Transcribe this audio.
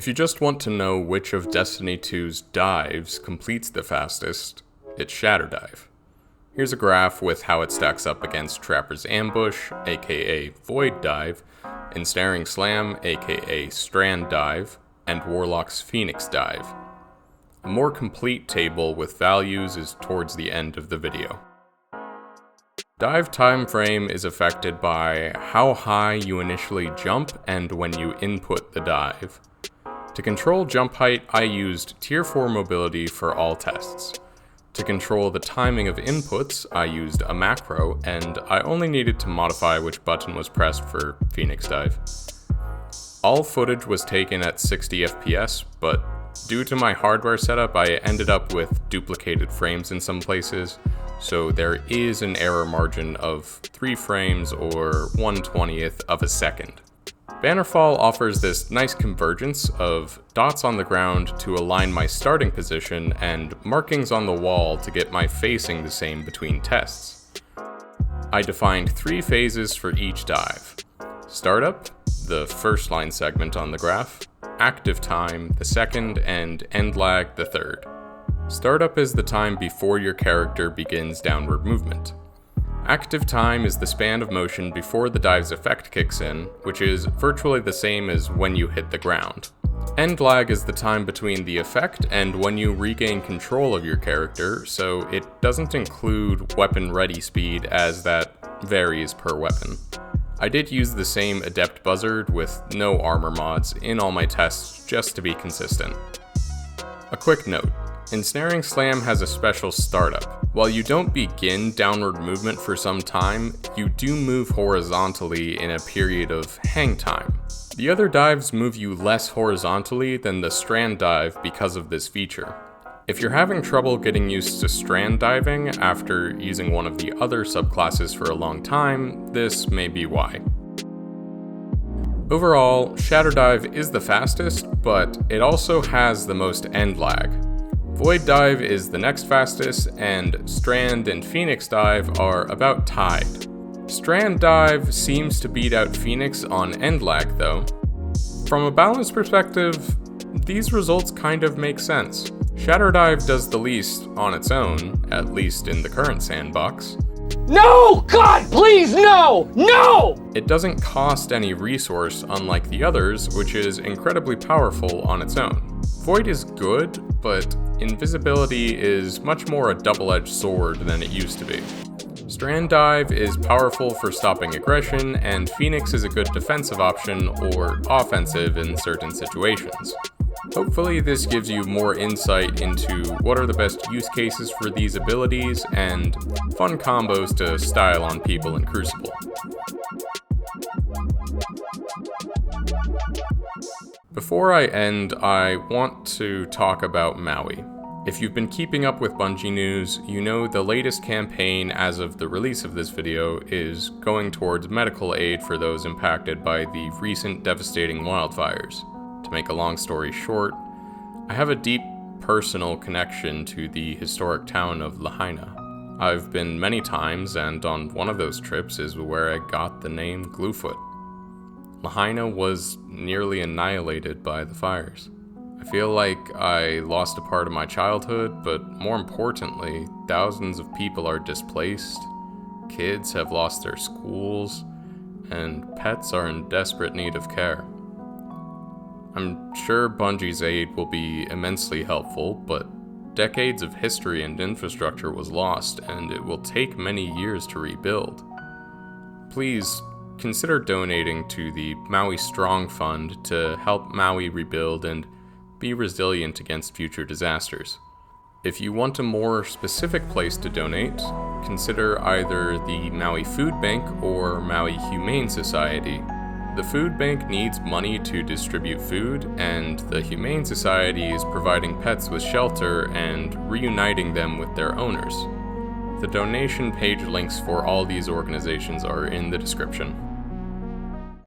If you just want to know which of Destiny 2's dives completes the fastest, it's Shatter Dive. Here's a graph with how it stacks up against Trapper's Ambush, aka Void Dive, Ensnaring Slam, aka Strand Dive, and Warlock's Phoenix Dive. A more complete table with values is towards the end of the video. Dive time frame is affected by how high you initially jump and when you input the dive. To control jump height, I used Tier 4 mobility for all tests. To control the timing of inputs, I used a macro, and I only needed to modify which button was pressed for Phoenix Dive. All footage was taken at 60 FPS, but due to my hardware setup, I ended up with duplicated frames in some places, so there is an error margin of 3 frames or 1/20th of a second. Bannerfall offers this nice convergence of dots on the ground to align my starting position and markings on the wall to get my facing the same between tests. I defined 3 phases for each dive. Startup, the first line segment on the graph, active time, the second, and end lag, the third. Startup is the time before your character begins downward movement. Active time is the span of motion before the dive's effect kicks in, which is virtually the same as when you hit the ground. End lag is the time between the effect and when you regain control of your character, so it doesn't include weapon ready speed as that varies per weapon. I did use the same Adept Buzzard with no armor mods in all my tests just to be consistent. A quick note. Ensnaring Slam has a special startup. While you don't begin downward movement for some time, you do move horizontally in a period of hang time. The other dives move you less horizontally than the Strand Dive because of this feature. If you're having trouble getting used to Strand Diving after using one of the other subclasses for a long time, this may be why. Overall, Shatter Dive is the fastest, but it also has the most end lag. Void Dive is the next fastest, and Strand and Phoenix Dive are about tied. Strand Dive seems to beat out Phoenix on end lag though. From a balance perspective, these results kind of make sense. Shatter Dive does the least on its own, at least in the current sandbox. No! God, please, no! No! It doesn't cost any resource unlike the others, which is incredibly powerful on its own. Void is good, but invisibility is much more a double-edged sword than it used to be. Strand Dive is powerful for stopping aggression, and Phoenix is a good defensive option or offensive in certain situations. Hopefully this gives you more insight into what are the best use cases for these abilities and fun combos to style on people in Crucible. Before I end, I want to talk about Maui. If you've been keeping up with Bungie news, you know the latest campaign as of the release of this video is going towards medical aid for those impacted by the recent devastating wildfires. To make a long story short, I have a deep personal connection to the historic town of Lahaina. I've been many times, and on one of those trips is where I got the name Gluefoot. Lahaina was nearly annihilated by the fires. I feel like I lost a part of my childhood, but more importantly, thousands of people are displaced, kids have lost their schools, and pets are in desperate need of care. I'm sure Bungie's aid will be immensely helpful, but decades of history and infrastructure was lost, and it will take many years to rebuild. Please consider donating to the Maui Strong Fund to help Maui rebuild and be resilient against future disasters. If you want a more specific place to donate, consider either the Maui Food Bank or Maui Humane Society. The food bank needs money to distribute food, and the Humane Society is providing pets with shelter and reuniting them with their owners. The donation page links for all these organizations are in the description.